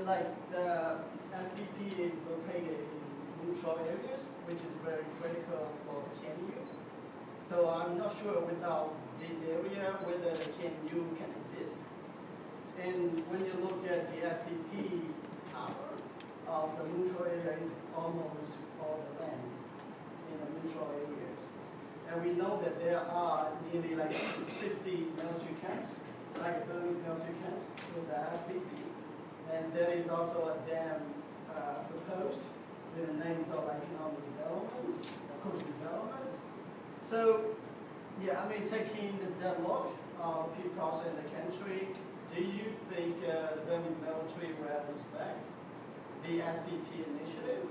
like the SPP is located in neutral areas, which is very critical for the KNU. So I'm not sure without this area whether the KNU can exist. And when you look at the SPP power of the neutral area is almost all the land in the neutral areas. And we know that there are nearly like 60 military camps, like Burmese military camps with the SPP. And there is also a dam proposed with the names of economic developments, coastal developments. So, yeah, I mean, taking the deadlock of peace process in the country, do you think the Burmese military will respect the SPP initiative?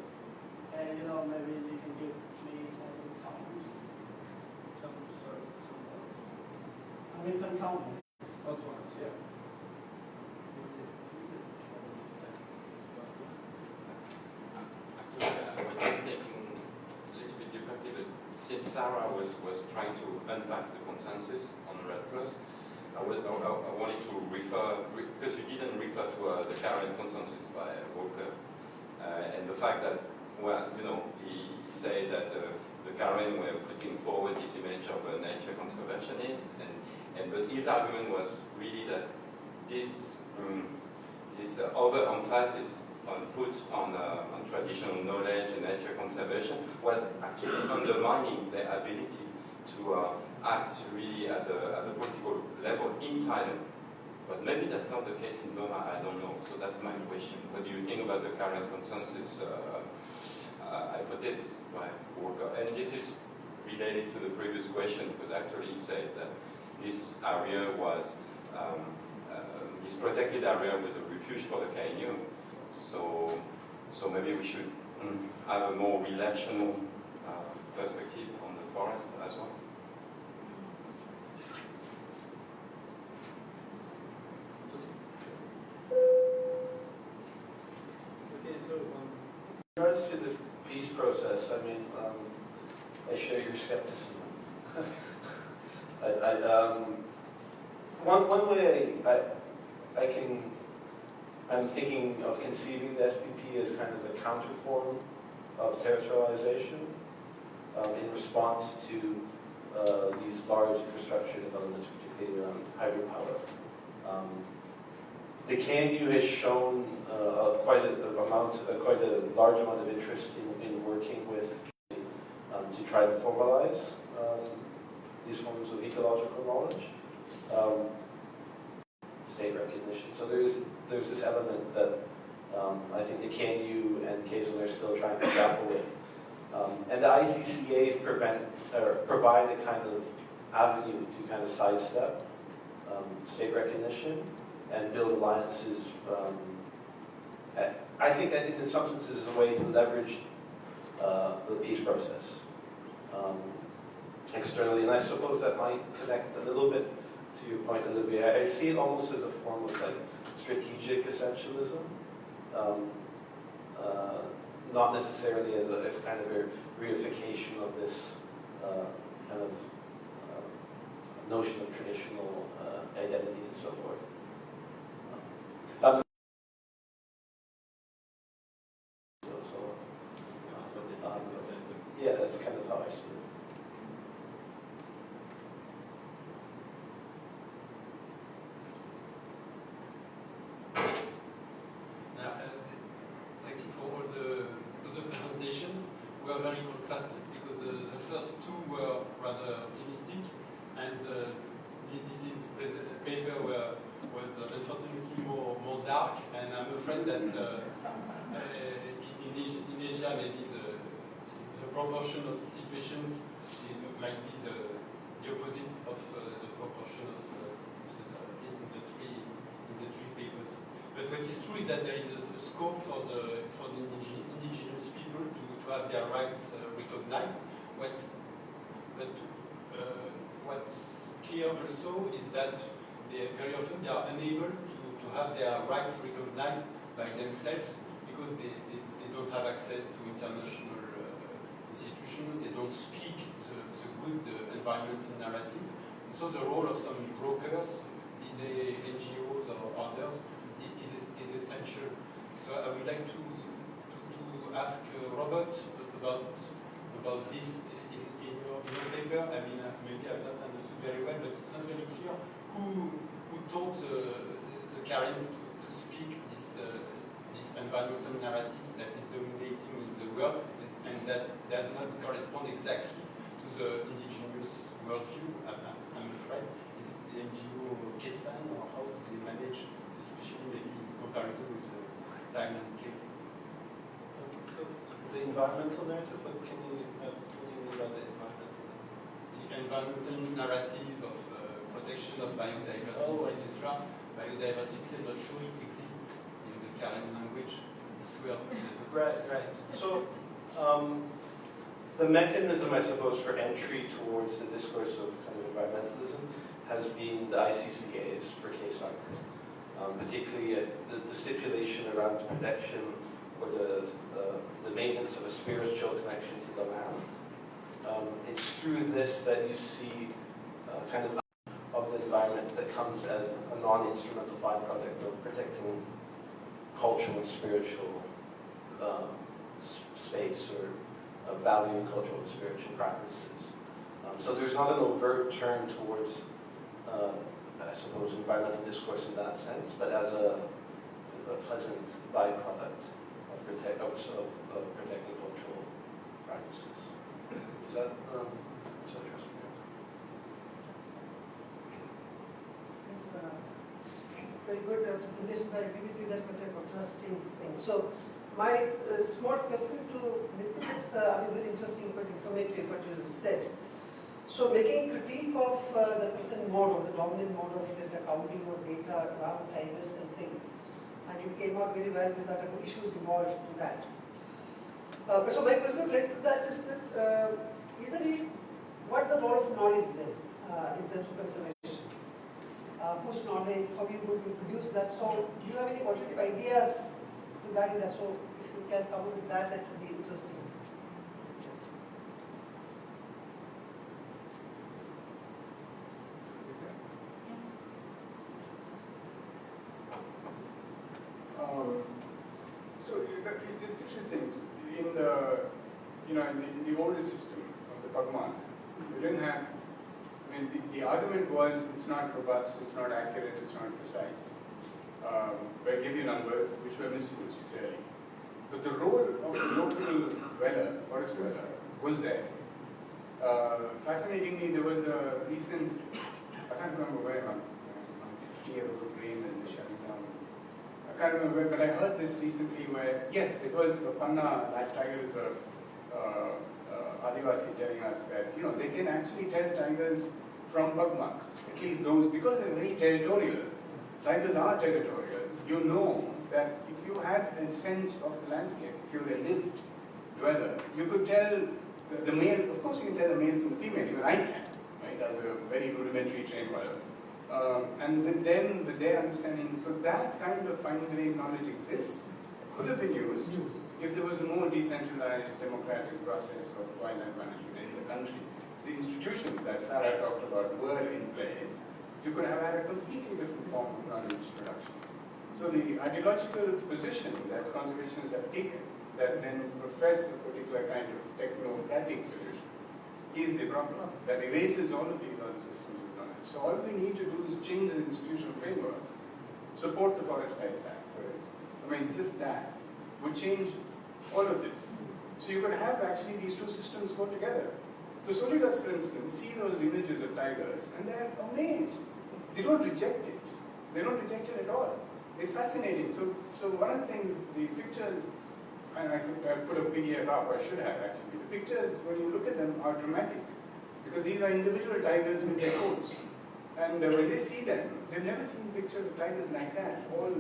And, you know, maybe you can give me some comments. I mean, some comments. Yeah. I'm thinking a little bit differently, but since Sarah was trying to unpack the consensus on RED+, I wanted to refer, because you didn't refer to the current consensus by Walker, and the fact that, well, you know, he said that the Karen were putting forward this image of a nature conservationist, but his argument was really that this overemphasis on traditional knowledge and nature conservation was actually undermining their ability to act really at the political level in Thailand. But maybe that's not the case in Burma, I don't know. So that's my question. What do you think about the current consensus hypothesis by Walker? And this is related to the previous question, because actually he said that this area was, this protected area was a refuge for the KNU. So maybe we should have a more relational perspective on the forest as well. Okay, so in regards to the peace process, I mean, I share your skepticism. One way I'm thinking of conceiving the SPP as kind of a counterform of territorialization in response to these large infrastructure developments, particularly around hydropower. The KNU has shown quite a large amount of interest in working with to try to formalize these forms of ecological knowledge, state recognition. So there's this element that I think the KNU and KZN are still trying to grapple with. And the ICCAs provide a kind of avenue to kind of sidestep state recognition and build alliances. I think that in some senses is a way to leverage the peace process externally. And I suppose that might connect a little bit to your point, Olivier. I see it almost as a form of like strategic essentialism, not necessarily as kind of a reification of this kind of notion of traditional identity and so forth. Yeah, that's kind of how I see it. Thank you for all the presentations. We are very contrasted because the first two were rather optimistic, and the Lidin's paper was unfortunately more dark. And I'm afraid that in Asia maybe the proportion of situations might be the opposite of the proportion of in the three papers. But what is true is that there is a scope for the indigenous people to have their rights recognized. What's clear also is that very often they are unable to have their rights recognized by themselves because they don't have access to international institutions, they don't speak the good environmental narrative. And so the role of some brokers, be they NGOs or others, is essential. about this in your paper. I mean, maybe I've not understood very well, but it's not very clear who taught the Karens to speak this environmental narrative that is dominating in the world and that does not correspond exactly to the indigenous worldview, I'm afraid. Is it the NGO Kesan, or how do they manage, especially maybe in comparison with the Thailand case? So the environmental narrative, what do you mean by the environmental narrative? The environmental narrative of protection of biodiversity, etc. Biodiversity, I'm not sure it exists in the Karen language. This word. Right. So the mechanism, I suppose, for entry towards the discourse of kind of environmentalism has been the ICCAs for Kaisan. Particularly the stipulation around the protection or the maintenance of a spiritual connection to the land. It's through this that you see kind of the environment that comes as a non-instrumental byproduct of protecting cultural and spiritual space, or valuing cultural and spiritual practices. So there's not an overt turn towards, I suppose, environmental discourse in that sense, but as a pleasant byproduct of protecting cultural practices. Does that address your answer? It's very good presentation. I agree with you that what a contrasting thing. So my small question to Nitin is, very interesting but informative what you said. So making critique of the present mode, or the dominant mode of this accounting of data around tigers and things, and you came out very well with that issues involved in that. So my question related to that is that what's the role of knowledge then in terms of conservation? Whose knowledge? How you going to produce that? So do you have any alternative ideas regarding that? So if you can come with that, that would be interesting. So it's interesting. In the older system of the Bhagwan, we didn't have. I mean, the argument was it's not robust, it's not accurate, it's not precise. I give you numbers which were misused clearly. But the role of the local dweller, forest dweller, was there. Fascinatingly, there was a recent, I can't remember where, on 50-year-old rain and the shutting down. I can't remember where, but I heard this recently where, yes, it was the Panna Tiger Reserve, Adivasi telling us that, they can actually tell tigers from bug marks, at least those, because they're very territorial. Tigers are territorial. You know that if you had a sense of the landscape, if you were a lived dweller, you could tell the male, of course you can tell the male from the female, even I can, right, as a very rudimentary trained dweller. And with them, with their understanding, so that kind of fine-grained knowledge exists, could have been used if there was a more decentralized democratic process of wildlife management in the country. The institutions that Sarah talked about were in place, you could have had a completely different form of knowledge production. So the ideological position that conservationists have taken, that then profess a particular kind of technocratic solution, is the problem. That erases all of these other systems of knowledge. So all we need to do is change the institutional framework, support the Forest Rights Act, for instance. I mean, just that would change all of this. So you could have actually these two systems go together. So Solidas, for instance, see those images of tigers and they're amazed. They don't reject it. They don't reject it at all. It's fascinating. So one of the things, the pictures, and I put a PDF up, I should have actually. The pictures, when you look at them, are dramatic. Because these are individual tigers with their coats. And when they see them, they've never seen pictures of tigers like that. All,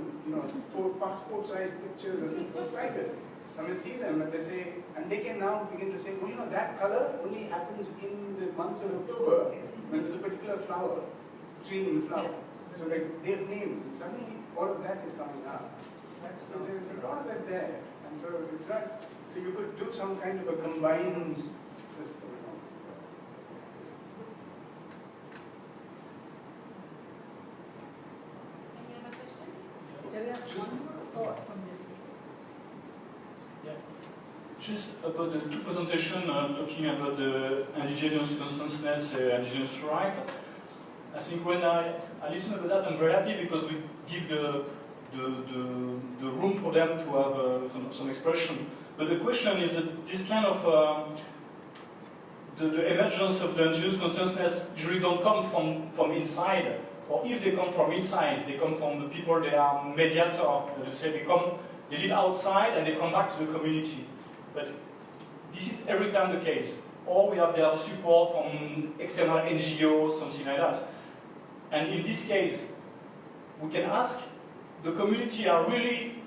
4 passport-sized pictures of tigers. And they see them and they say, and they can now begin to say, that color only happens in the month of October when there's a particular flower, tree in flower. So they have names, and suddenly all of that is coming up. So there's a lot of that there. And so it's not, so you could do some kind of a combined system of this. Any other questions? Can I ask one more? Oh, from this. Just about the two presentations talking about the indigenous consciousness, indigenous right. I think when I listen to that, I'm very happy because we give the room for them to have some expression. But the question is that this kind of the emergence of the indigenous consciousness usually don't come from inside, or if they come from inside, they come from the people. They are mediator. They live outside and they come back to the community. But this is every time the case. Or we have their support from external NGOs, something like that. And in this case, we can ask, the community are really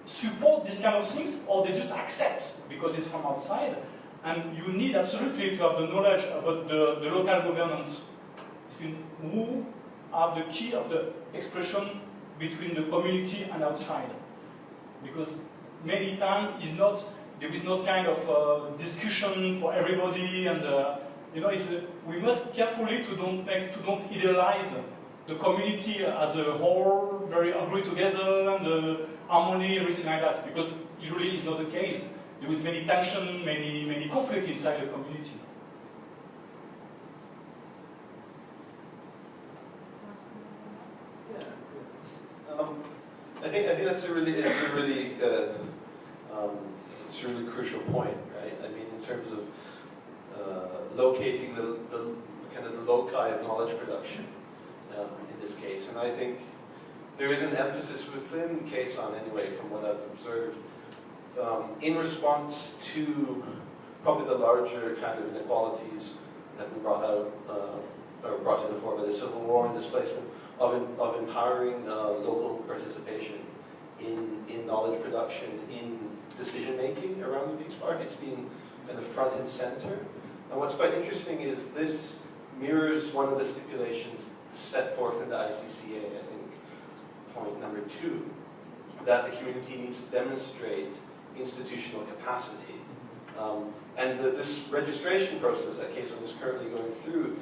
support these kind of things, or they just accept because it's from outside? And you need absolutely to have the knowledge about the local governance. Who have the key of the expression between the community and outside? Because many times there is not kind of discussion for everybody, and we must carefully to don't idealize the community as a whole, very agree together and harmony, everything like that. Because usually it's not the case. There is many tension, many conflict inside the community. I think that's a really crucial point, right? I mean, in terms of locating the kind of the loci of knowledge production in this case, and I think there is an emphasis within Quezon anyway, from what I've observed, in response to probably the larger kind of inequalities that have been brought out or brought to the fore by the Civil War and displacement, of empowering local participation in knowledge production, in decision making around the Peace Park. It's been kind of front and center. And what's quite interesting is this mirrors one of the stipulations set forth in the ICCA, I think, point number 2, that the community needs to demonstrate institutional capacity. And this registration process that Quezon is currently going through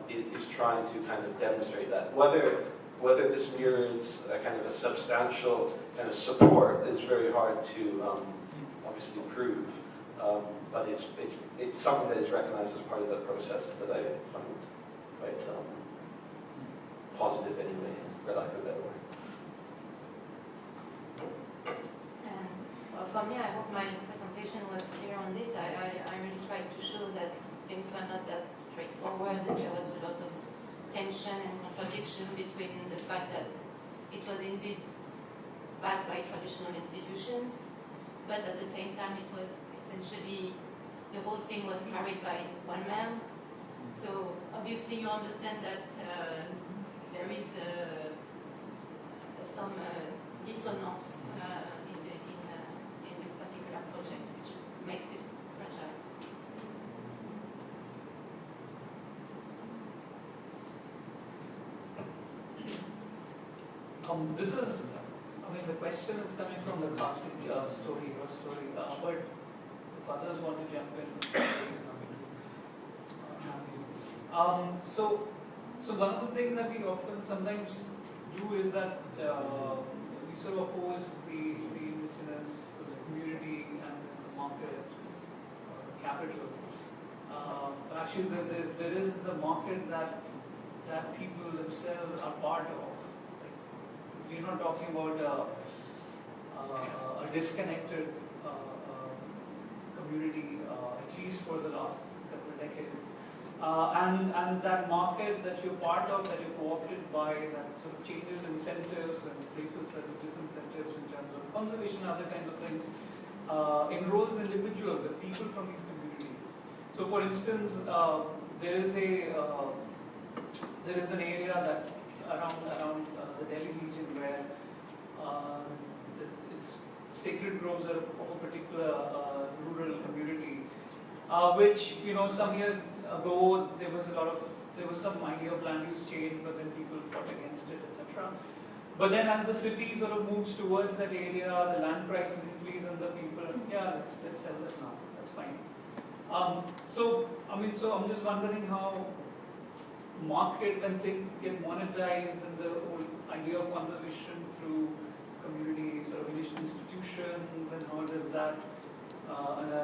is trying to kind of demonstrate that. Whether this mirrors a kind of a substantial kind of support is very hard to obviously prove, but it's something that is recognized as part of that process that I find quite positive anyway, for lack of a better word. Well, for me, I hope my presentation was clear on this. I really tried to show that things were not that straightforward, that there was a lot of tension and contradiction between the fact that it was indeed backed by traditional institutions, but at the same time it was essentially, the whole thing was carried by one man. So obviously you understand that there is some dissonance in this particular project, which makes it fragile. This is, the question is coming from the classic story, your story, but if others want to jump in, so one of the things that we often sometimes do is that we sort of oppose the indigenous, the community, and the market, capital. Actually, there is the market that people themselves are part of. We're not talking about a disconnected community, at least for the last several decades. And that market that you're part of, that you're co-opted by, that sort of changes incentives and places certain disincentives in terms of conservation and other kinds of things, enrolls individuals, the people from these communities. So for instance, there is an area that around the Delhi region where it's sacred groves are of a particular rural community, which some years ago there was some idea of land use change, but then people fought against it, etc. But then as the city sort of moves towards that area, the land prices increase and the people, let's sell it now, that's fine. So I'm just wondering how market and things get monetized, and the whole idea of conservation through community sort of institutions, and how does that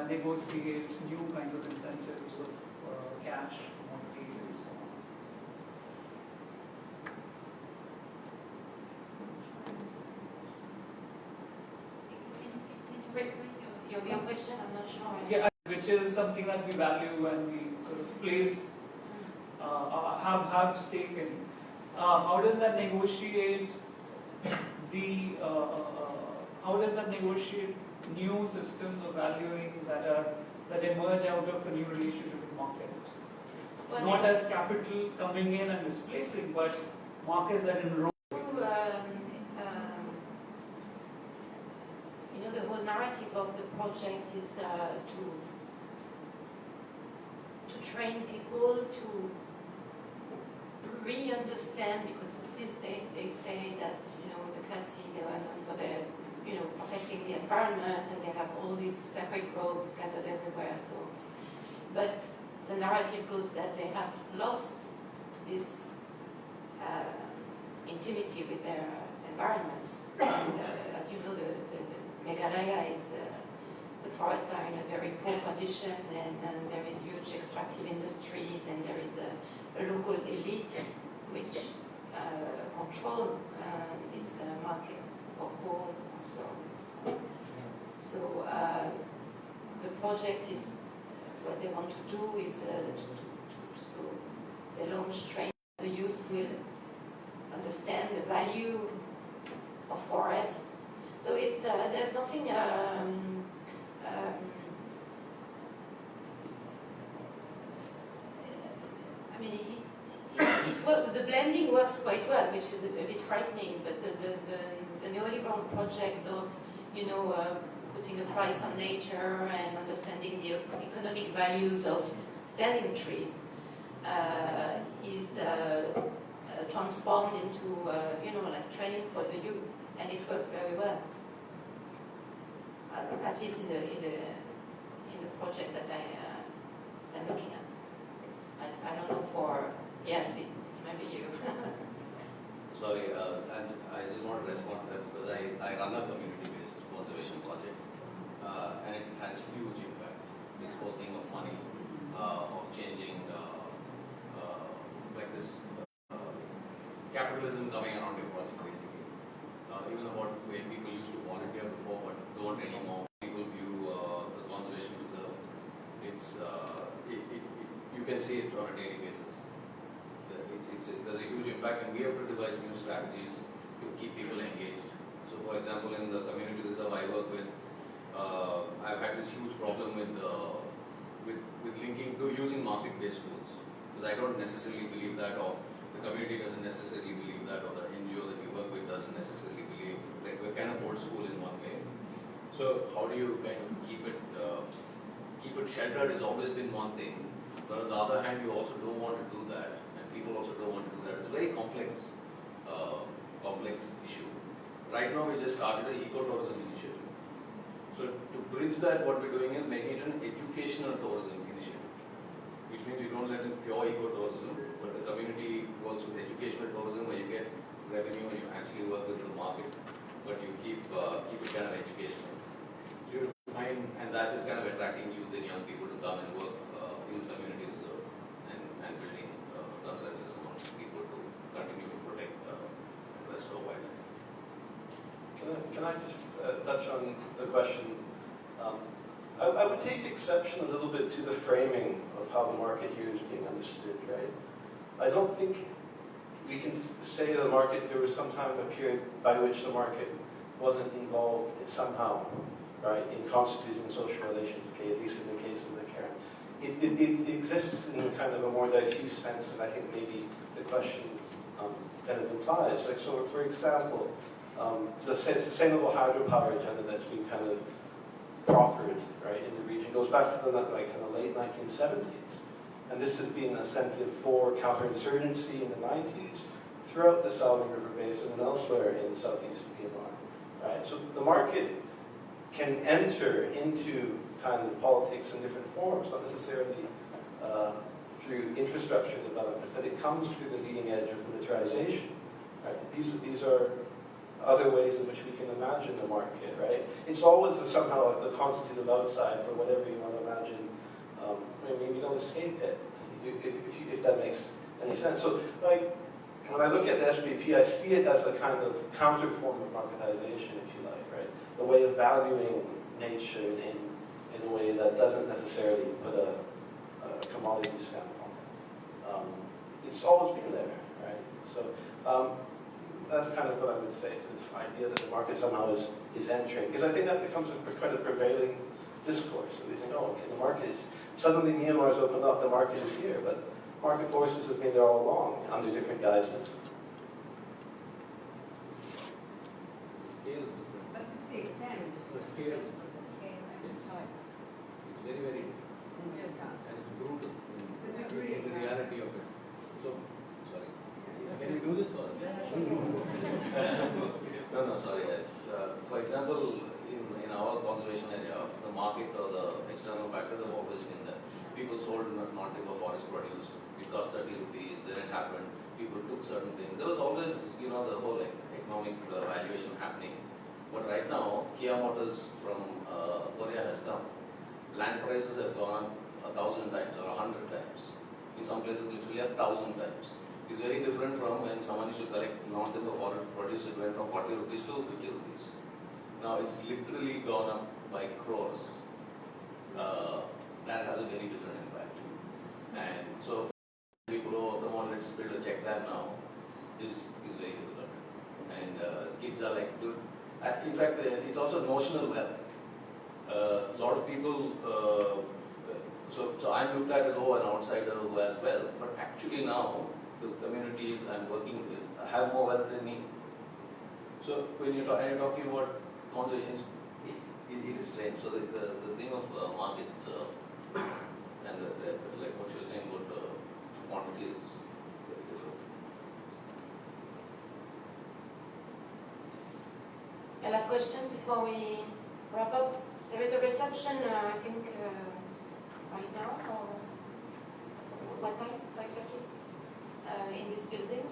negotiate new kinds of incentives of cash, commodities, and so on. Your question, I'm not sure. Yeah, which is something that we value and we sort of place, have stake in. How does that negotiate how does that negotiate new systems of valuing that emerge out of a new relationship with market? Well, Not as capital coming in and displacing, but markets that enroll. The whole narrative of the project is to train people to re-understand, because since they say that the Khasi, they were known for their protecting the environment, and they have all these sacred groves scattered everywhere. So, but the narrative goes that they have lost this intimacy with their environments. And, as you know, the Meghalaya is the forests are in a very poor condition, and there is huge extractive industries, and there is a local elite which control this market for coal and so on. So the project is, what they want to do is so they launch training. The youth will understand the value of forest. So it's there's nothing. I mean, it works. The blending works quite well, which is a bit frightening. But the neoliberal project of putting a price on nature and understanding the economic values of standing trees is transformed into like training for the youth, and it works very well. At least in the project that I'm looking at. I don't know for maybe you. Sorry, and I just want to respond to that because I run a community-based conservation project, and it has huge impact. This whole thing of money, of changing, like this capitalism coming around your project basically. Even about the way people used to volunteer before but don't anymore. People view the conservation reserve. It's you can see it on a daily basis. There's a huge impact, and we have to devise new strategies to keep people engaged. So, for example, in the community reserve I work with, I've had this huge problem with linking to using market-based tools, because I don't necessarily believe that, or the community doesn't necessarily believe that, or the NGO that we work with doesn't necessarily believe. Like, we're kind of old school in one way. So, how do you kind of keep it sheltered has always been one thing, but on the other hand, you also don't want to do that. People also don't want to do that. It's a very complex issue. Right now, we just started an ecotourism initiative. So to bridge that, what we're doing is making it an educational tourism initiative, which means we don't let in pure ecotourism, but the community works with educational tourism where you get revenue and you actually work with the market, but you keep it kind of educational. So you find, and that is kind of attracting youth and young people to come and work in the community reserve and building consensus among people to continue to protect and restore wildlife. Can I just touch on the question? I would take exception a little bit to the framing of how the market here is being understood, right? I don't think we can say the market, there was some time a period by which the market wasn't involved somehow, right, in constituting social relations, okay, at least in the case of the Karen. It exists in kind of a more diffuse sense, and I think maybe the question kind of implies. Like, so for example, the sustainable hydropower agenda that's been kind of proffered, right, in the region goes back to the late 1970s. And this has been an incentive for counterinsurgency in the 90s throughout the Salween River Basin and elsewhere in southeast Myanmar, right? So the market can enter into kind of politics in different forms, not necessarily through infrastructure development, but it comes through the leading edge of militarization, right? These are other ways in which we can imagine the market, right? It's always somehow the constitutive outside for whatever you want to imagine. I mean, we don't escape it, if that makes any sense. So, like, when I look at the SPP, I see it as a kind of counter form of marketization, if you like, right? The way of valuing nature in a way that doesn't necessarily put a commodity stamp on it. It's always been there, right? So that's kind of what I would say to this idea that the market somehow is entering, because I think that becomes quite a prevailing discourse. So we think, oh, okay, the market is, suddenly Myanmar has opened up, the market is here, but market forces have been there all along under different guises. The scale is different. But it's the extent. It's a scale. It's It's very, very different. And it's brutal in the reality of it. So, sorry. Can you do this or? No, sorry. For example, in our conservation area, the market or the external factors have always been there. People sold non-timber forest produce, it cost 30 rupees, then it happened, people took certain things. There was always, the whole economic valuation happening. But right now, Kia Motors from Korea has come. Land prices have gone up 1,000 times or 100 times. In some places, literally 1,000 times. It's very different from when someone used to collect non-timber forest produce, it went from 40 rupees to 50 rupees. Now it's literally gone up by crores. That has a very different impact. And so people, come on, let's build a check dam now, is very difficult. And kids are like, dude. In fact, it's also notional wealth. A lot of people, so I'm looked at as, an outsider who has wealth, but actually now, the communities I'm working with have more wealth than me. So when you're talking about conservation, it is strange. So the thing of markets and like what you're saying about quantity is very different. A last question before we wrap up. There is a reception, I think, right now, or what time, 5:30, in this building.